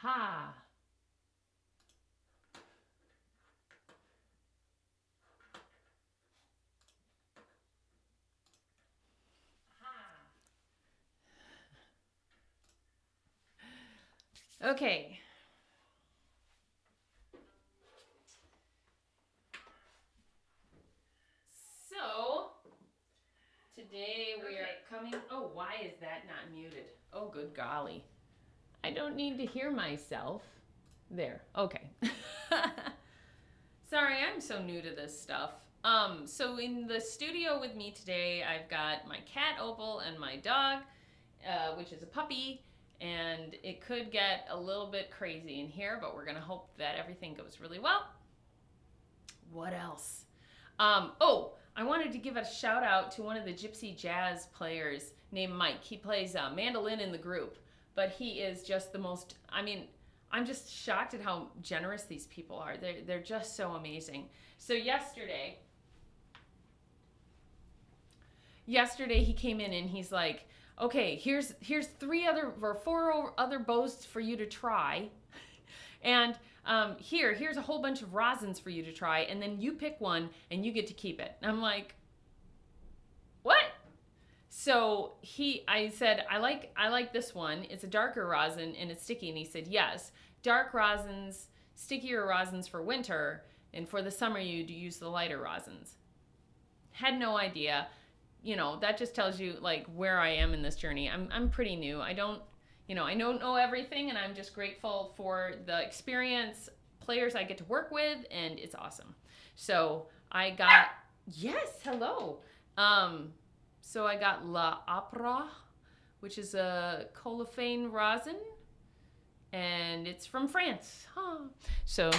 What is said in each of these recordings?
Aha. Okay. So, today we are coming. Oh, why is that not muted? Oh, good golly. I don't need to hear myself. There. Okay. Sorry, I'm so new to this stuff. So in the studio with me today, I've got my cat Opal and my dog, which is a puppy, and it could get a little bit crazy in here, but we're gonna hope that everything goes really well. What else? I wanted to give a shout out to one of the gypsy jazz players named Mike. He plays mandolin in the group, but he is just the most, I'm just shocked at how generous these people are. They're just so amazing. So yesterday he came in and he's like, okay, here's four other bows for you to try. And here's a whole bunch of rosins for you to try, and then you pick one and you get to keep it. And I'm like, what? So I said, I like this one. It's a darker rosin and it's sticky. And he said, yes, dark rosins, stickier rosins for winter, and for the summer you use the lighter rosins. Had no idea. That just tells you like where I am in this journey. I'm pretty new. I don't know everything, and I'm just grateful for the experience, players I get to work with, and it's awesome. So I got, yes, hello. So I got La Opera, which is a colophane rosin, and it's from France. Huh. So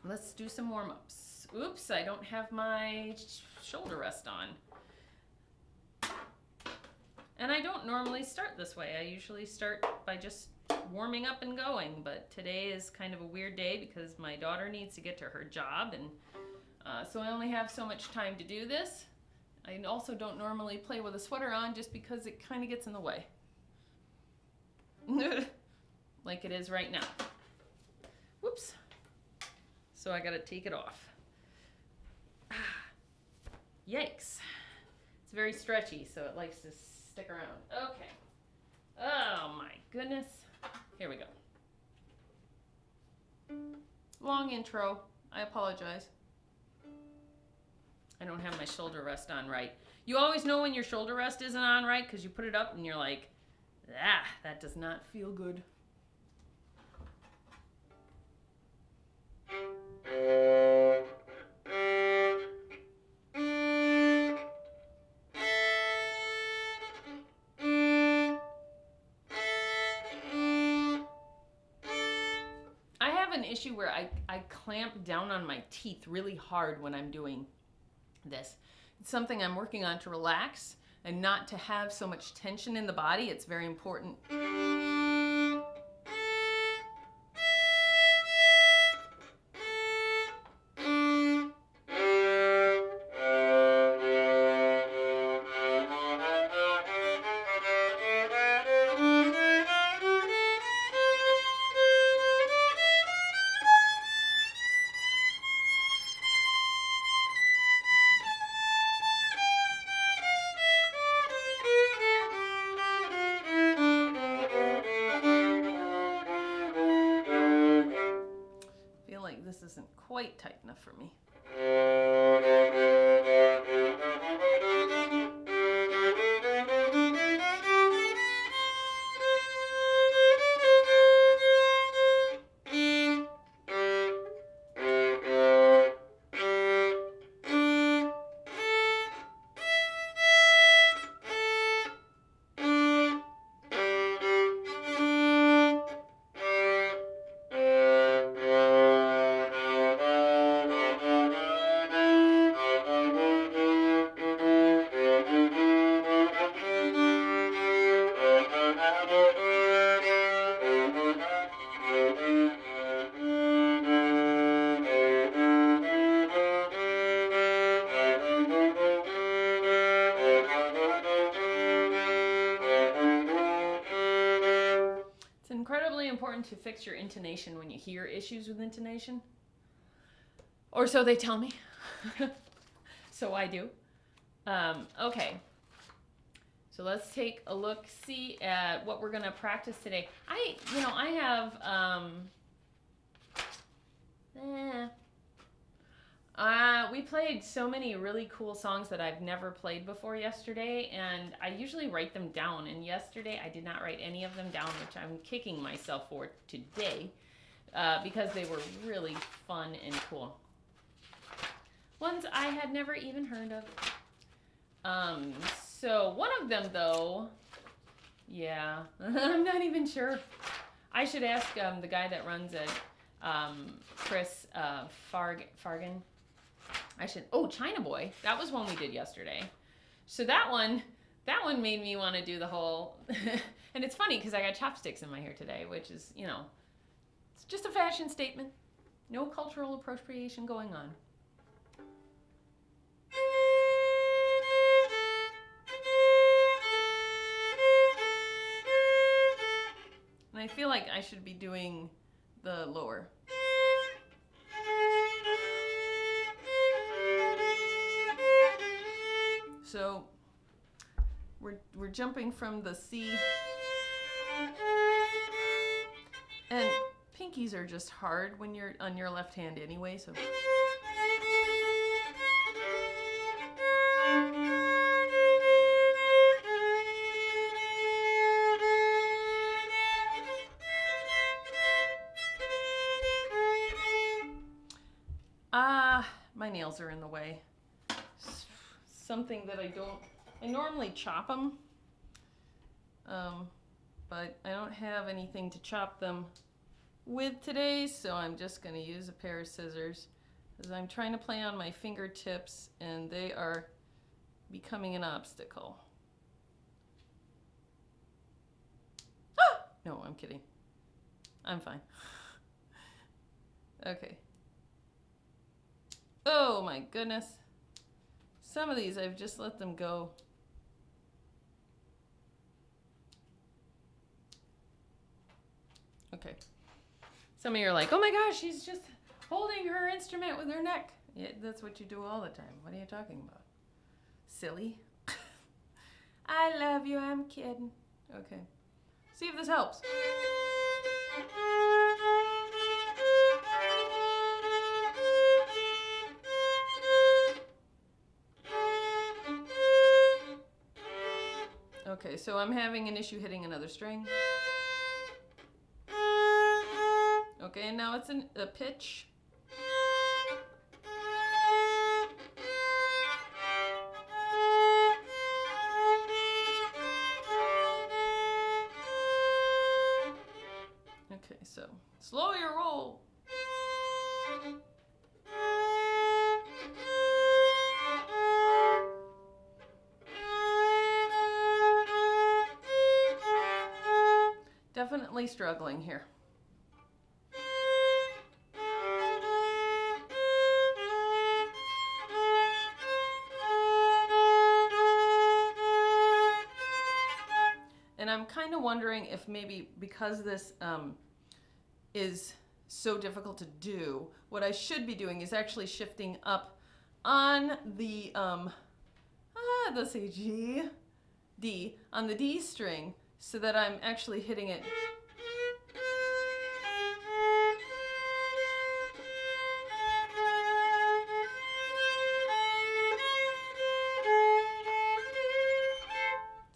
let's do some warm-ups. Oops, I don't have my shoulder rest on. And I don't normally start this way. I usually start by just warming up and going, but today is kind of a weird day because my daughter needs to get to her job, and so I only have so much time to do this. I also don't normally play with a sweater on just because it kind of gets in the way. Like it is right now. Whoops. So I gotta take it off. Yikes. It's very stretchy, so it likes to stick around. Okay. Oh my goodness. Here we go. Long intro. I apologize. I don't have my shoulder rest on right. You always know when your shoulder rest isn't on right because you put it up and you're like, that does not feel good. I have an issue where I clamp down on my teeth really hard when I'm doing this. It's something I'm working on to relax and not to have so much tension in the body. It's very important. This isn't quite tight enough for me. incredibly important to fix your intonation when you hear issues with intonation. Or so they tell me. So I do. Okay. So let's take a look, see at what we're going to practice today. I have, we played so many really cool songs that I've never played before yesterday, and I usually write them down. And yesterday I did not write any of them down, which I'm kicking myself for today, because they were really fun and cool. Ones I had never even heard of. So one of them, though, yeah, I'm not even sure. I should ask the guy that runs it, Chris Fargan. China Boy. That was one we did yesterday. So that one made me want to do the whole, and it's funny because I got chopsticks in my hair today, which is, it's just a fashion statement. No cultural appropriation going on. And I feel like I should be doing the lower. So we're jumping from the C, and pinkies are just hard when you're on your left hand anyway, so. My nails are in the way. Something that I normally chop them, but I don't have anything to chop them with today, so I'm just going to use a pair of scissors, because I'm trying to play on my fingertips and they are becoming an obstacle. Ah! No, I'm kidding. I'm fine. Okay. Oh my goodness. Some of these I've just let them go. Okay. Some of you are like, oh my gosh, she's just holding her instrument with her neck. Yeah, that's what you do all the time. What are you talking about? Silly. I love you, I'm kidding. Okay. See if this helps. Okay, so I'm having an issue hitting another string. Okay, and now it's a pitch. Okay, so slow your roll. Definitely struggling here. And I'm kind of wondering if maybe because this is so difficult to do, what I should be doing is actually shifting up on the, let's say G, D, on the D string, so that I'm actually hitting it.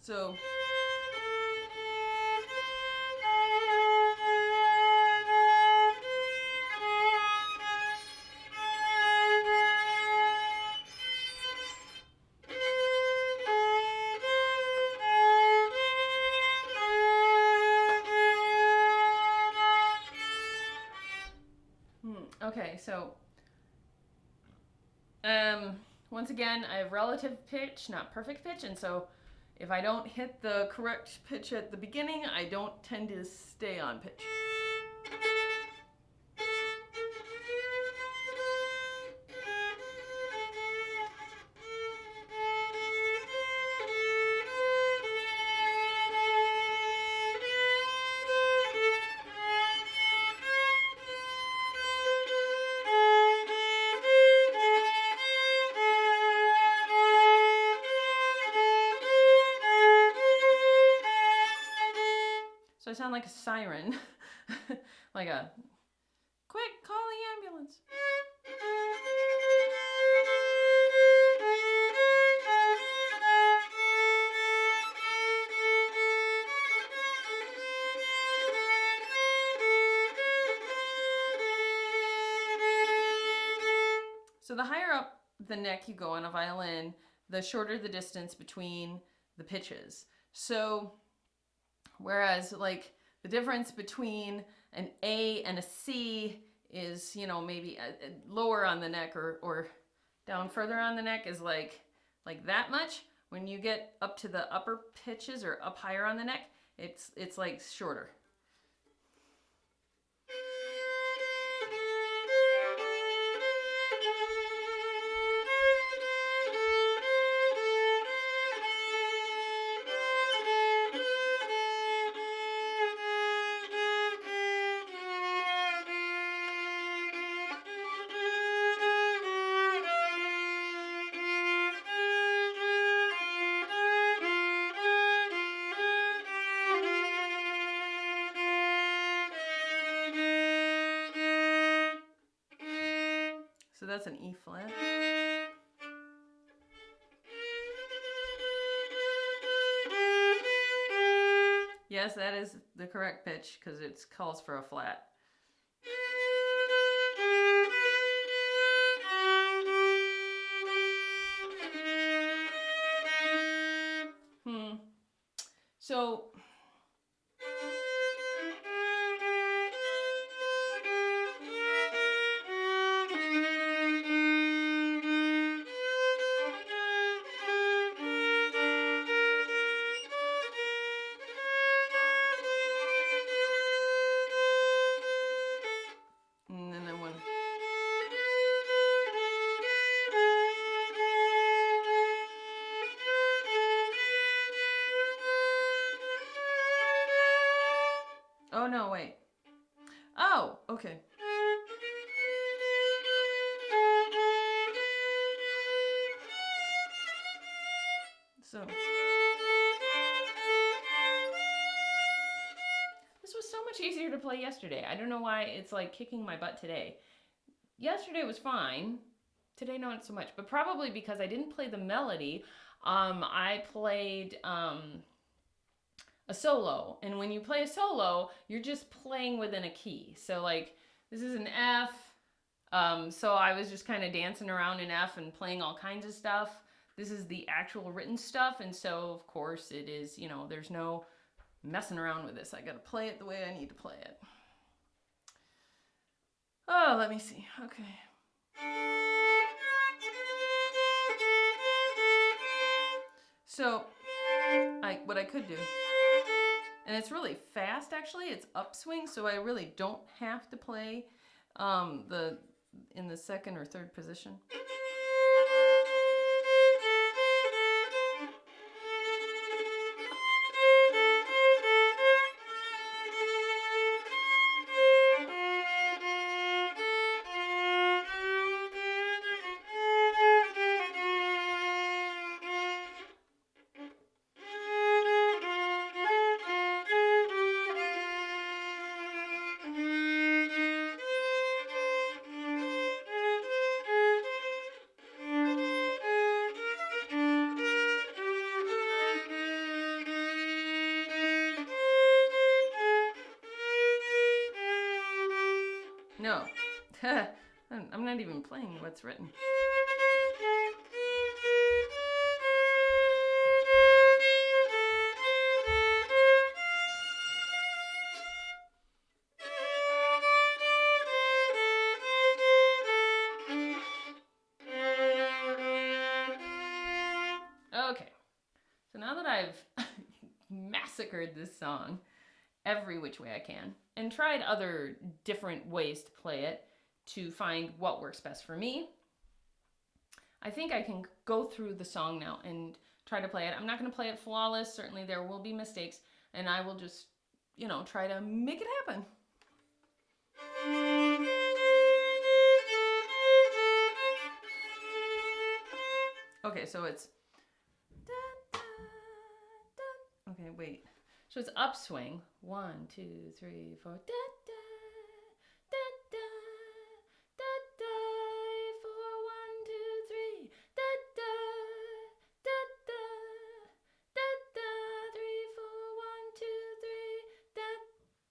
So. Okay, so once again, I have relative pitch, not perfect pitch, and so if I don't hit the correct pitch at the beginning, I don't tend to stay on pitch. So I sound like a siren, like a quick, call the ambulance. So the higher up the neck you go on a violin, the shorter the distance between the pitches. So whereas like the difference between an A and a C is, you know, maybe lower on the neck or down further on the neck is like that much. When you get up to the upper pitches or up higher on the neck, it's like shorter. So that's an E flat. Yes, that is the correct pitch because it calls for a flat. So and then I want Oh no, wait. Oh, okay. So this was so much easier to play yesterday. I don't know why it's like kicking my butt today. Yesterday was fine. Today, not so much, but probably because I didn't play the melody. I played a solo, and when you play a solo, you're just playing within a key. So like this is an F. So I was just kind of dancing around in F and playing all kinds of stuff. This is the actual written stuff, and so of course it is, you know, there's no messing around with this. I gotta play it the way I need to play it. Oh, let me see. Okay. So what I could do, and it's really fast actually, it's upswing, so I really don't have to play in the second or third position. No, I'm not even playing what's written. Okay, so now that I've massacred this song every which way I can and tried other different ways to play it to find what works best for me, I think I can go through the song now and try to play it. I'm not going to play it flawless. Certainly there will be mistakes, and I will just, you know, try to make it happen. Okay, so it's okay, wait. So it's upswing. 1, 2, 3, 4. Da, da, da, da, da, da, 4, 1, 2, 3. Da, da, da, da, da, da, 3, 4, 1, 2, 3. Da,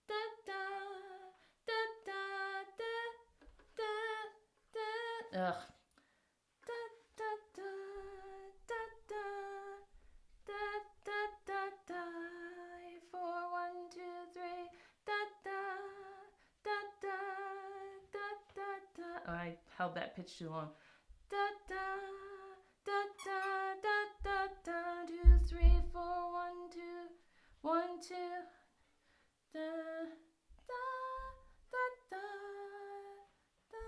da, da, da, da, da, da, da. Ugh. Da, da, da, da, da. Da, da, da, da, 4, 1, 2, 3, da, da, da, da, da, da, da. Oh, I held that pitch too long. Da, da, da, da, da, da, da, 2, 3, 4, 1, 2, 1, 2, da, da, da, da, da,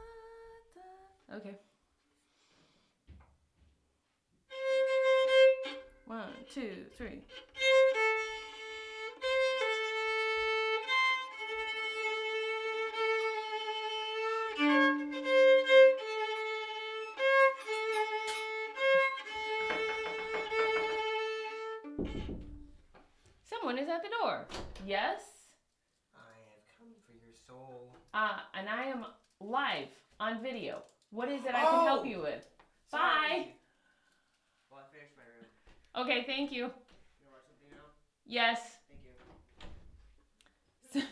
da. Okay. 1, 2, 3. Someone is at the door. Yes? I have come for your soul. And I am live on video. What is it I can help you with? Sorry. Bye. Well, I finished my room. Okay, thank you. You wanna watch something now? Yes. Thank you.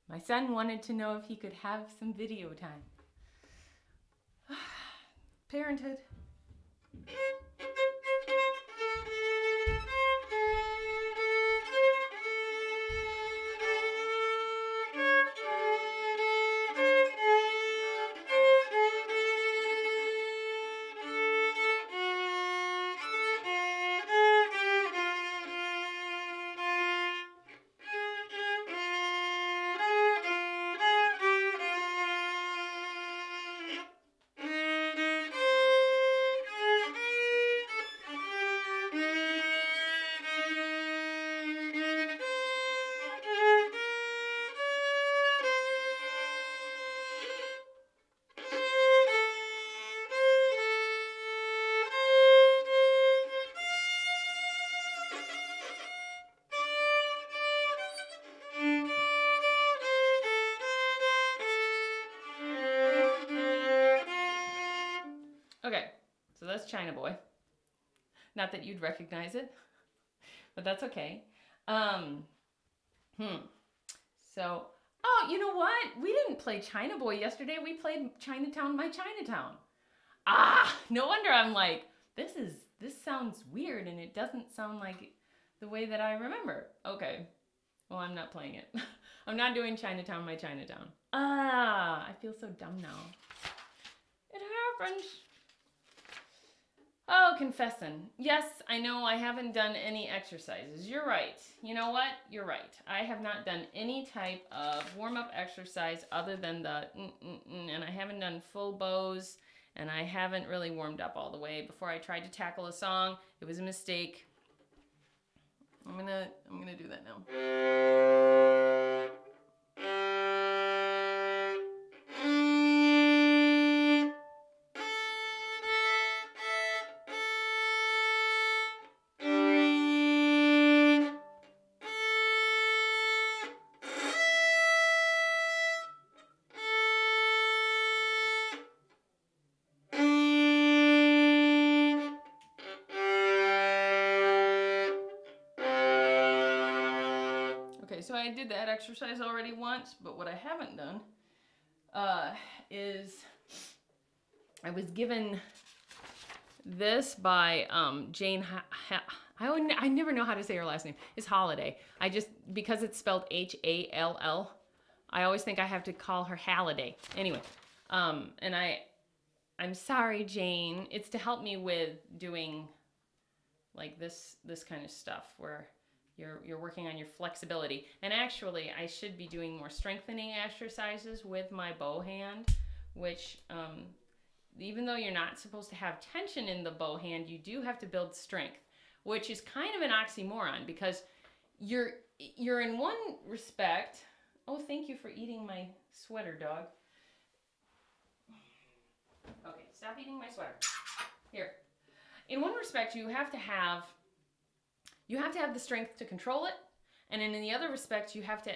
My son wanted to know if he could have some video time. Parenthood. Okay, so that's China Boy. Not that you'd recognize it, but that's okay. So, oh, you know what? We didn't play China Boy yesterday. We played Chinatown, My Chinatown. No wonder I'm like, this sounds weird and it doesn't sound like the way that I remember. Okay, well, I'm not playing it. I'm not doing Chinatown, My Chinatown. I feel so dumb now. It happens. Oh, confessing. Yes, I know I haven't done any exercises. You're right. You know what? You're right. I have not done any type of warm-up exercise other than the and I haven't done full bows, and I haven't really warmed up all the way. Before I tried to tackle a song, it was a mistake. I'm gonna do that now. Okay, so I did that exercise already once, but what I haven't done is I was given this by Jane. I never know how to say her last name. It's Holiday. Because it's spelled Hall, I always think I have to call her Halliday. Anyway, and I'm sorry, Jane. It's to help me with doing like this kind of stuff where you're working on your flexibility. And actually, I should be doing more strengthening exercises with my bow hand, which even though you're not supposed to have tension in the bow hand, you do have to build strength, which is kind of an oxymoron because you're in one respect. Oh, thank you for eating my sweater, dog. Okay, stop eating my sweater. Here. In one respect, you have to have the strength to control it, And in the other respect, you have to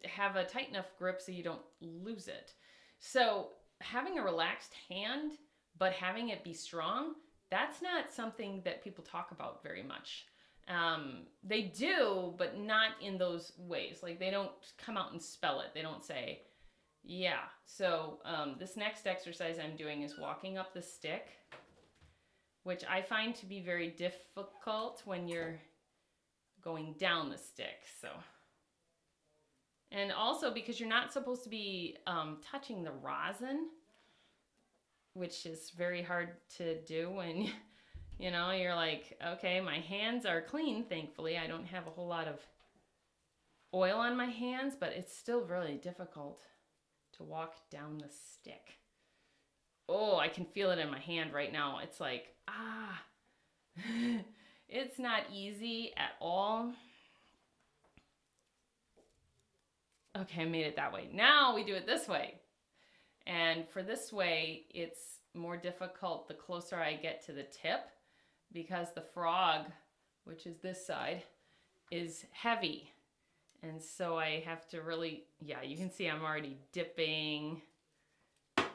have a tight enough grip so you don't lose it. So having a relaxed hand, but having it be strong, that's not something that people talk about very much. They do, but not in those ways. Like they don't come out and spell it. They don't say, yeah. So this next exercise I'm doing is walking up the stick, which I find to be very difficult when you're going down the stick. So, and also because you're not supposed to be touching the rosin, which is very hard to do when you're like, okay, my hands are clean, thankfully. I don't have a whole lot of oil on my hands, but it's still really difficult to walk down the stick. Oh, I can feel it in my hand right now. It's like, it's not easy at all. Okay, I made it that way. Now we do it this way. And for this way, it's more difficult the closer I get to the tip, because the frog, which is this side, is heavy. And so I have to really, yeah, you can see I'm already dipping.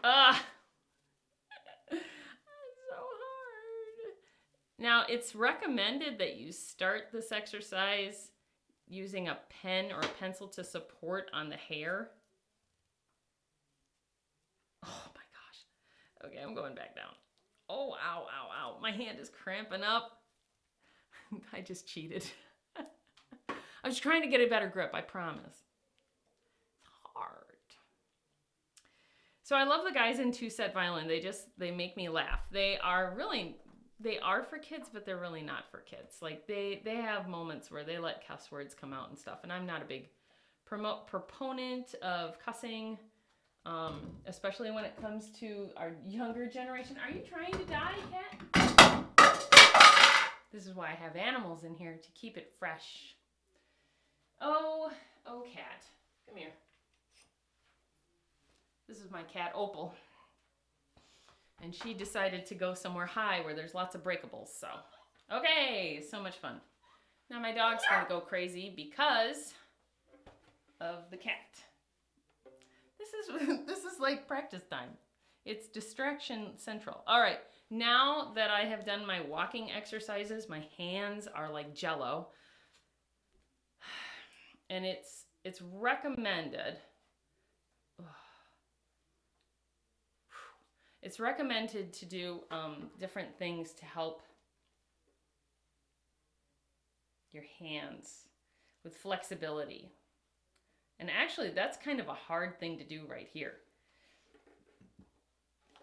Ah! It's so hard. Now, it's recommended that you start this exercise using a pen or a pencil to support on the hair. Oh my gosh. Okay, I'm going back down. Oh, ow, ow, ow. My hand is cramping up. I just cheated. I was trying to get a better grip, I promise. It's hard. So I love the guys in two-set violin. They make me laugh. They are for kids, but they're really not for kids. Like they have moments where they let cuss words come out and stuff, and I'm not a big proponent of cussing, especially when it comes to our younger generation. Are you trying to die, cat? This is why I have animals in here, to keep it fresh. Oh, cat, come here. This is my cat, Opal. And she decided to go somewhere high where there's lots of breakables, so. Okay, so much fun. Now my dog's gonna go crazy because of the cat. This is like practice time. It's distraction central. All right, now that I have done my walking exercises, my hands are like jello. And it's recommended. It's recommended to do different things to help your hands with flexibility. And actually, that's kind of a hard thing to do right here.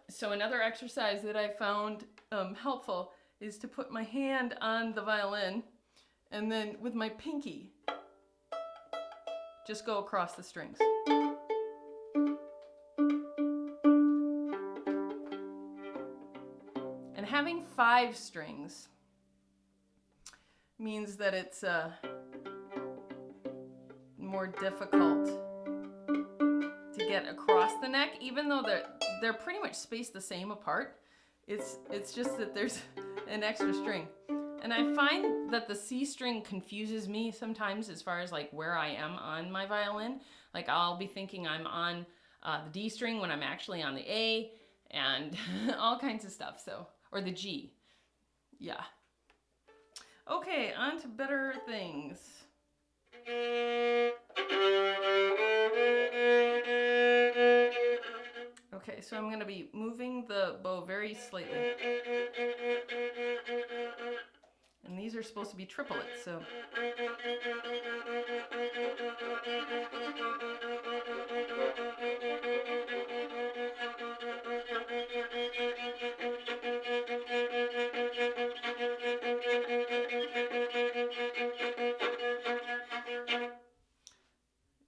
So another exercise that I found helpful is to put my hand on the violin and then with my pinky, just go across the strings. And having 5 strings means that it's more difficult to get across the neck, even though they're pretty much spaced the same apart. It's just that there's an extra string. And I find that the C string confuses me sometimes as far as like where I am on my violin. Like I'll be thinking I'm on the D string when I'm actually on the A, and all kinds of stuff. So, or the G. Yeah. Okay, on to better things. Okay, so I'm going to be moving the bow very slightly. And these are supposed to be triplets, so.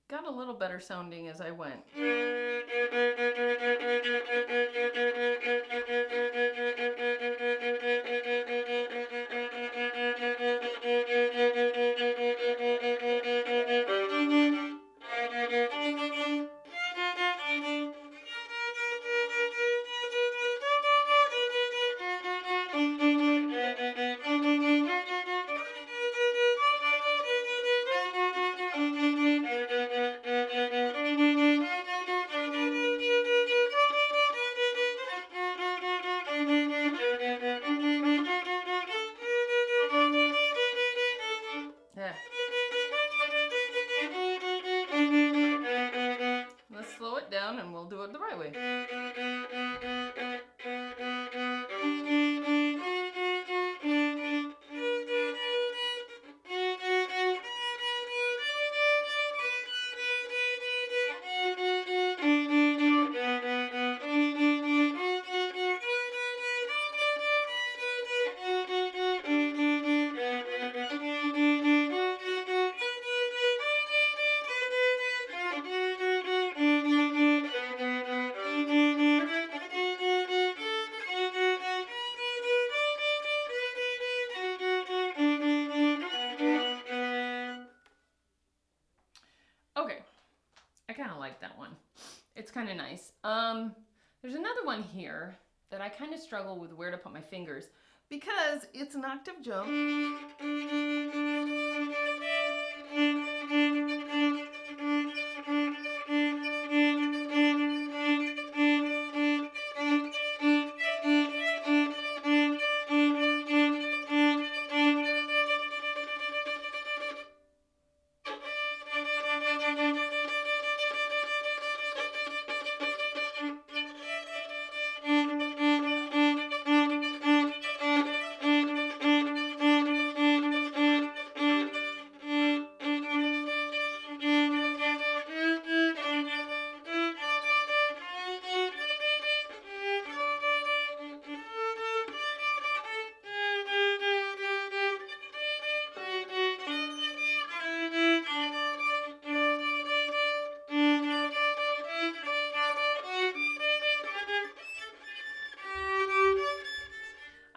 Got a little better sounding as I went. down and we'll do it the right way. Okay, I kind of like that one. It's kind of nice. There's another one here that I kind of struggle with where to put my fingers because it's an octave jump.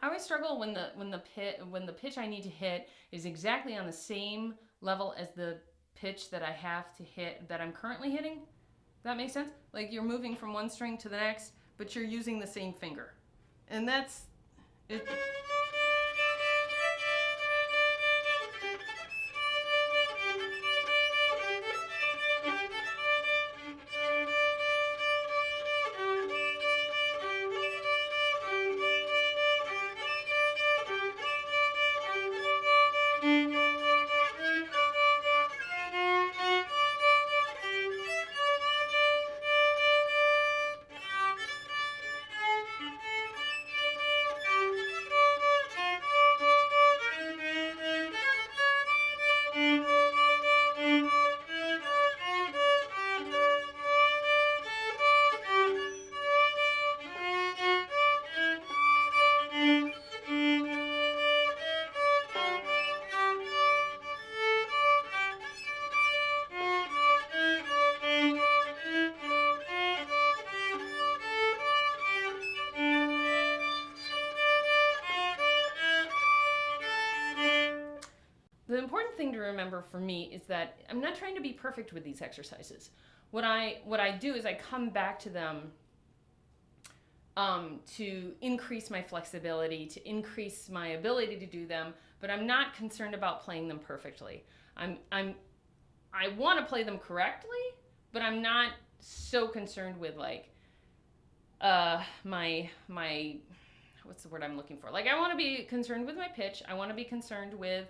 I always struggle when the pitch I need to hit is exactly on the same level as the pitch that I have to hit that I'm currently hitting. Does that make sense? Like you're moving from one string to the next, but you're using the same finger. And that's it. The important thing to remember for me is that I'm not trying to be perfect with these exercises. What I do is I come back to them to increase my flexibility, to increase my ability to do them, but I'm not concerned about playing them perfectly. I want to play them correctly, but I'm not so concerned with like my what's the word I'm looking for? Like I want to be concerned with my pitch. I want to be concerned with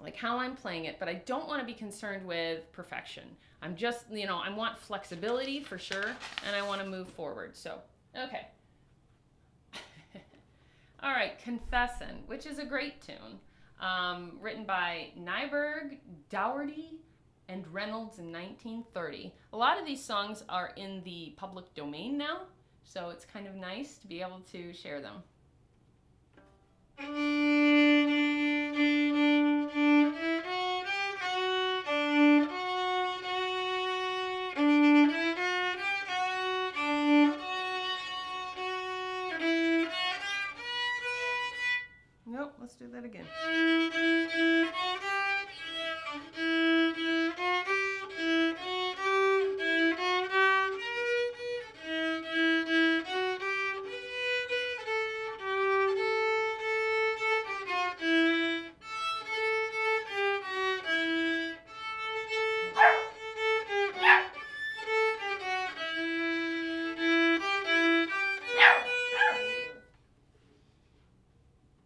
like how I'm playing it, but I don't want to be concerned with perfection. I'm just, I want flexibility for sure, and I want to move forward. So, okay. All right, Confessin', which is a great tune, written by Nyberg, Dougherty, and Reynolds in 1930. A lot of these songs are in the public domain now, so it's kind of nice to be able to share them. Nope, let's do that again.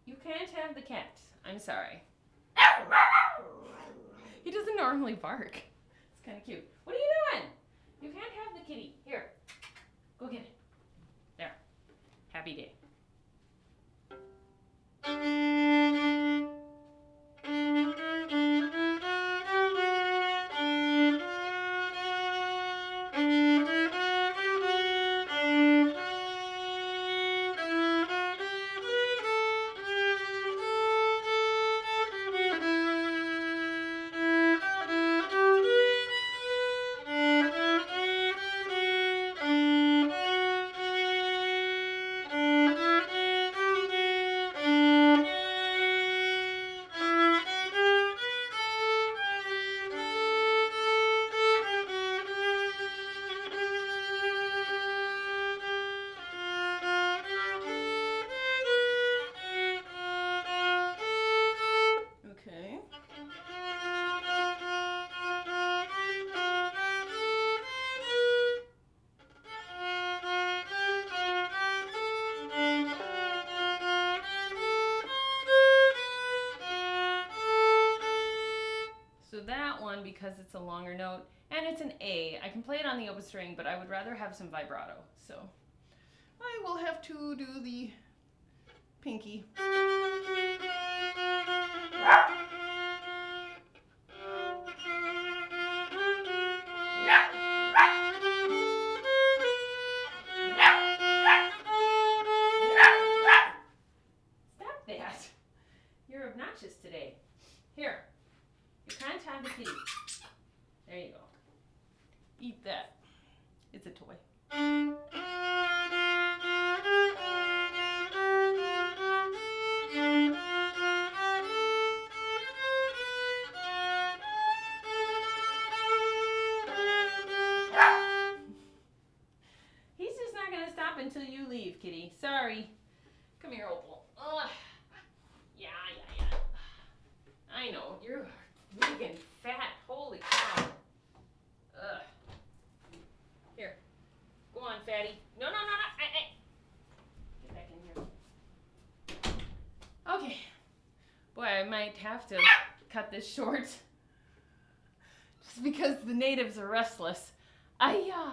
You can't have the cat. I'm sorry. He doesn't normally bark. It's kind of cute. What are you doing? You can't have the kitty. Here. Go get it. There. Happy day. Okay. So that one, because it's a longer note and it's an A, I can play it on the open string, but I would rather have some vibrato. So I will have to do the pinky. Stop that. You're obnoxious today. Here. You can't have the kitty. There you go. Eat that. It's a toy. He's just not going to stop until you leave, kitty. Sorry. Come here, Opal. Ugh. Yeah. I know. You're big and fat. Holy cow. Ugh. Here. Go on, fatty. No. Get back in here. Okay. Boy, I might have to cut this short. Just because the natives are restless. Ay-ya.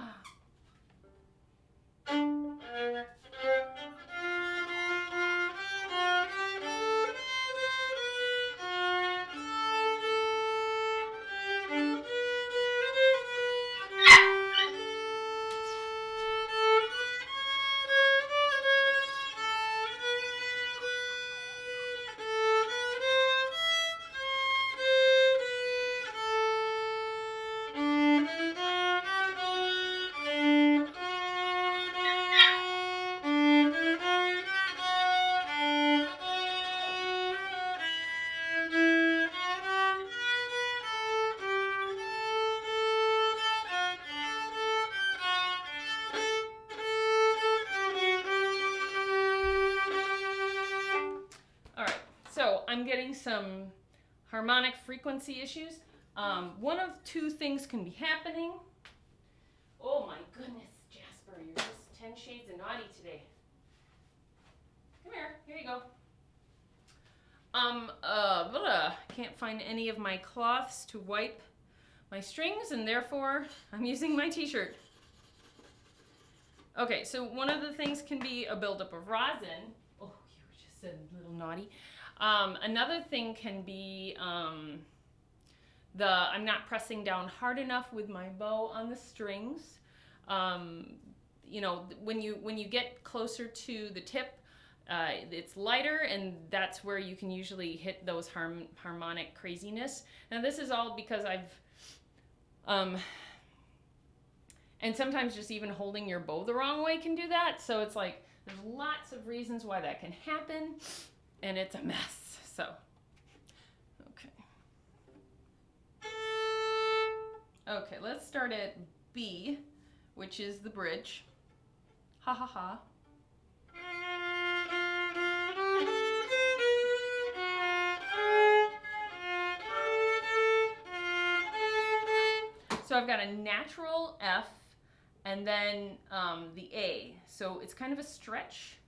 I'm getting some harmonic frequency issues. One of two things can be happening. Oh my goodness, Jasper, you're just 10 shades of naughty today. Come here you go. Can't find any of my cloths to wipe my strings, and therefore I'm using my t-shirt. Okay, so one of the things can be a buildup of rosin. Oh, you were just a little naughty. Another thing can be I'm not pressing down hard enough with my bow on the strings. You know, when you get closer to the tip, it's lighter, and that's where you can usually hit those harmonic craziness. Now this is all because and sometimes just even holding your bow the wrong way can do that. So it's like, there's lots of reasons why that can happen, and it's a mess, so. Okay, let's start at B, which is the bridge. Ha ha ha. So I've got a natural F and then the A. So it's kind of a stretch.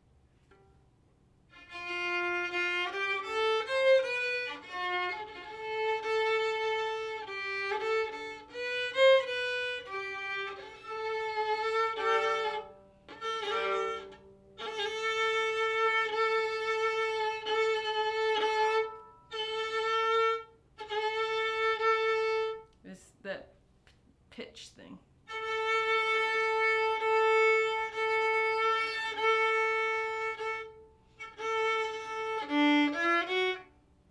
pitch thing.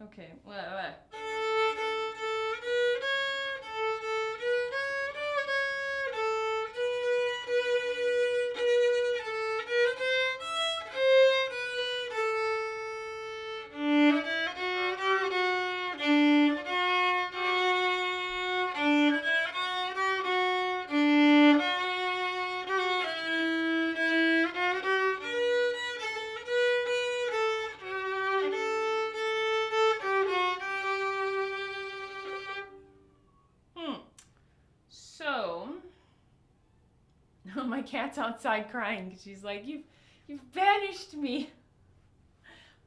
Okay, well. So, my cat's outside crying because she's like, you've banished me.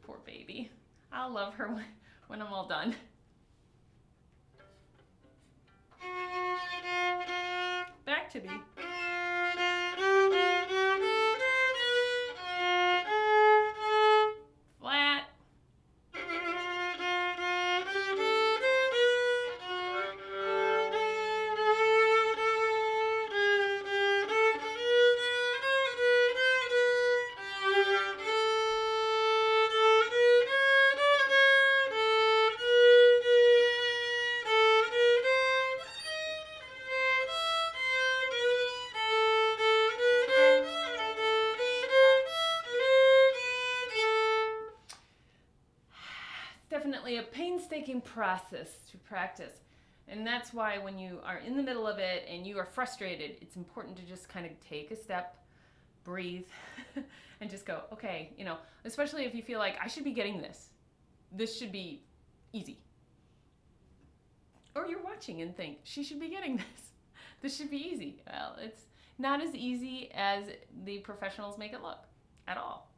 Poor baby. I'll love her when I'm all done. Back to B. Flat. Definitely a painstaking process to practice. And that's why when you are in the middle of it and you are frustrated, it's important to just kind of take a step, breathe, and just go, okay, especially if you feel like I should be getting this. This should be easy. Or you're watching and think, she should be getting this. This should be easy. Well, it's not as easy as the professionals make it look at all.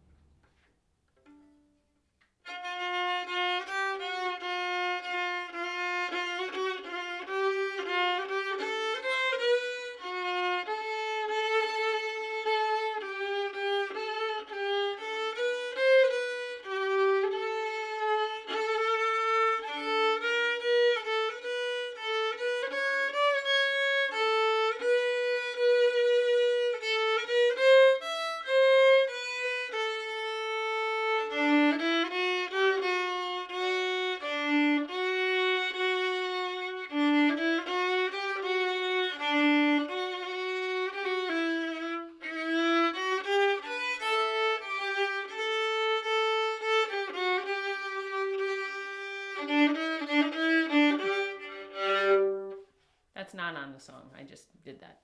That's not on the song. I just did that.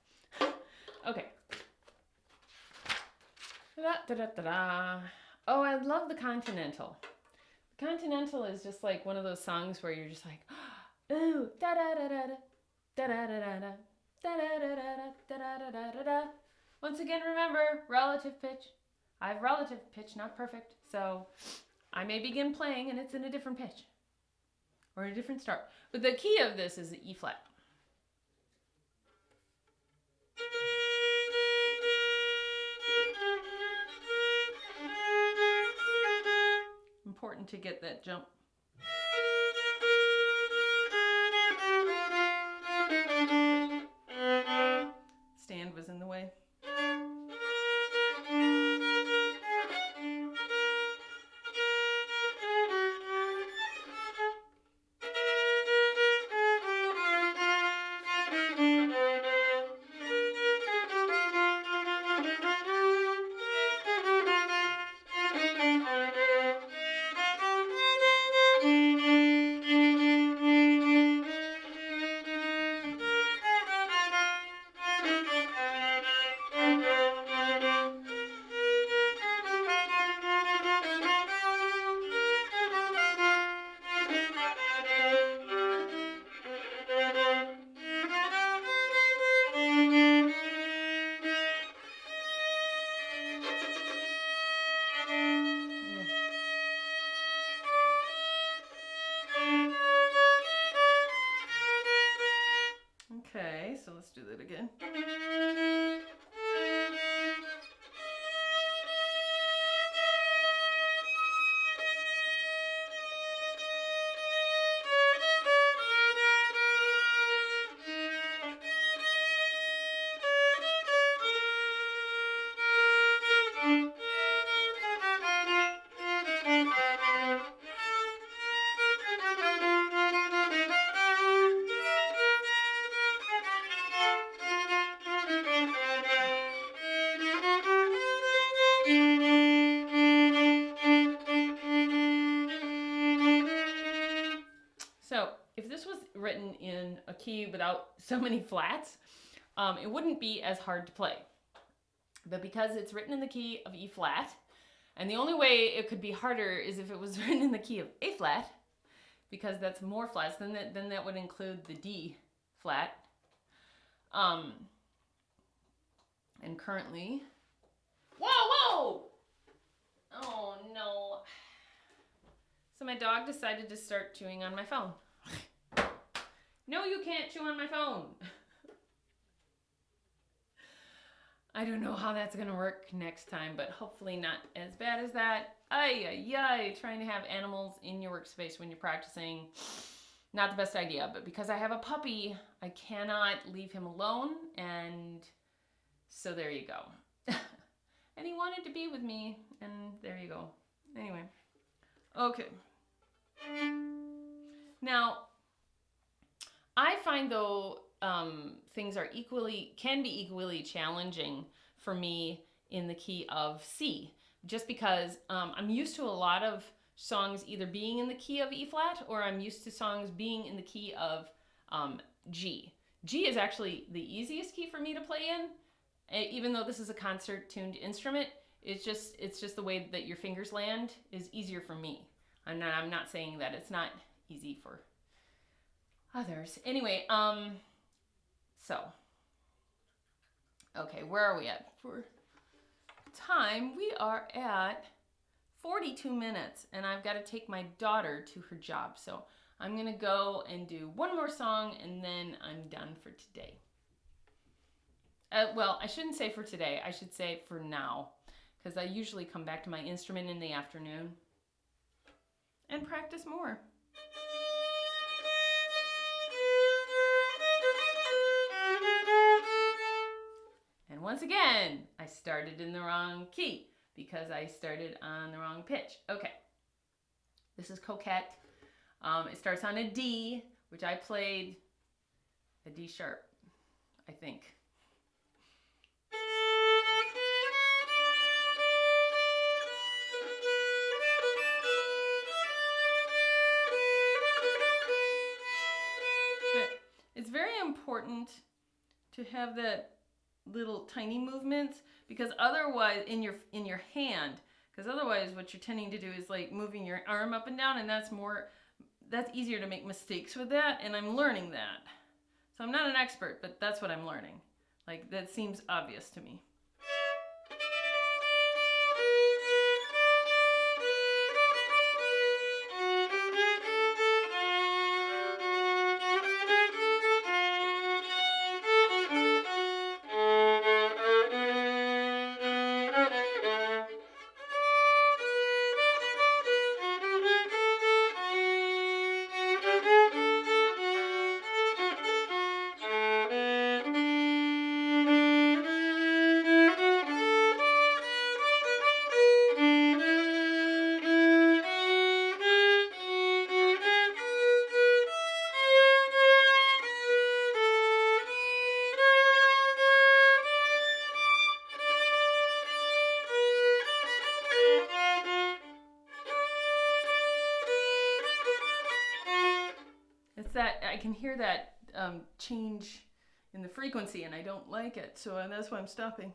Okay. Da-da-da-da-da. Oh, I love the Continental. The Continental is just like one of those songs where you're just like, ooh, da-da-da-da-da, da-da-da-da-da, da-da-da-da-da, da-da-da-da-da. Once again, remember, relative pitch. I have relative pitch, not perfect. So I may begin playing and it's in a different pitch or a different start. But the key of this is the E flat. Important to get that jump. Stand was in the way. Okay, so let's do that again. in a key without so many flats, it wouldn't be as hard to play. But because it's written in the key of E flat, and the only way it could be harder is if it was written in the key of A flat, because that's more flats, then that would include the D flat. And currently, whoa! Oh no. So my dog decided to start chewing on my phone. No, you can't chew on my phone. I don't know how that's gonna work next time, but hopefully not as bad as that. Ay, trying to have animals in your workspace when you're practicing, not the best idea, but because I have a puppy, I cannot leave him alone, and so there you go. And he wanted to be with me, and there you go. Anyway, okay. Now, I find though things can be equally challenging for me in the key of C, just because I'm used to a lot of songs either being in the key of E flat, or I'm used to songs being in the key of G. G is actually the easiest key for me to play in, even though this is a concert tuned instrument. It's just the way that your fingers land is easier for me. I'm not saying that it's not easy for others. Anyway, so okay, where are we at for time? We are at 42 minutes, and I've got to take my daughter to her job. So I'm gonna go and do one more song, and then I'm done for today. Well, I shouldn't say for today. I should say for now, because I usually come back to my instrument in the afternoon and practice more. And once again, I started in the wrong key because I started on the wrong pitch. Okay, this is Coquette. It starts on a D, which I played a D sharp, I think. It's very important to have that little tiny movements, because otherwise in your hand, because otherwise what you're tending to do is like moving your arm up and down, and that's easier to make mistakes with that, and I'm learning that. So I'm not an expert, but that's what I'm learning. Like, that seems obvious to me. It's that I can hear that change in the frequency, and I don't like it, so that's why I'm stopping.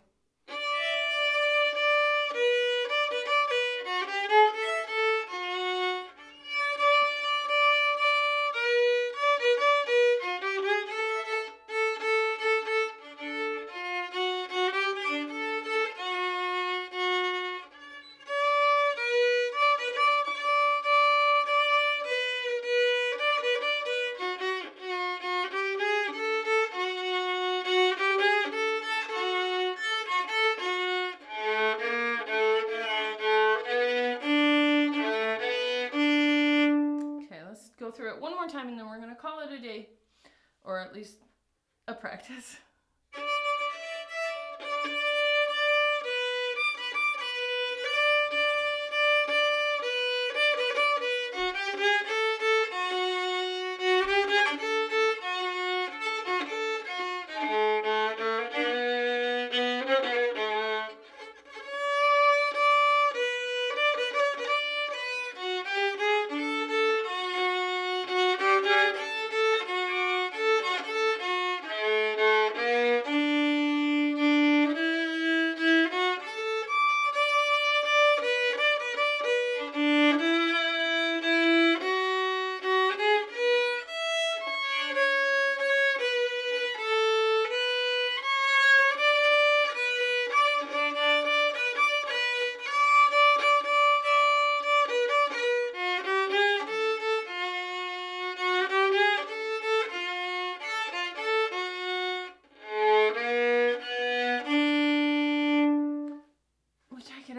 Go through it one more time, and then we're going to call it a day, or at least a practice.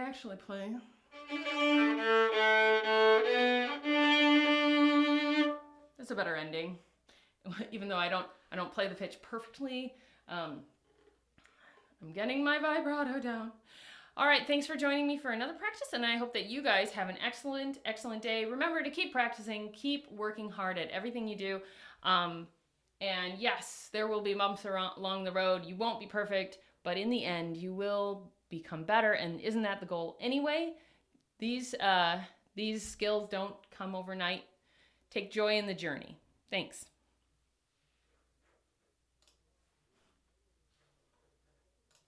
actually play. That's a better ending. Even though I don't play the pitch perfectly, I'm getting my vibrato down. All right, thanks for joining me for another practice, and I hope that you guys have an excellent, excellent day. Remember to keep practicing, keep working hard at everything you do. And yes, there will be bumps along the road. You won't be perfect, but in the end, you will become better. And isn't that the goal anyway? These skills don't come overnight. Take joy in the journey. Thanks.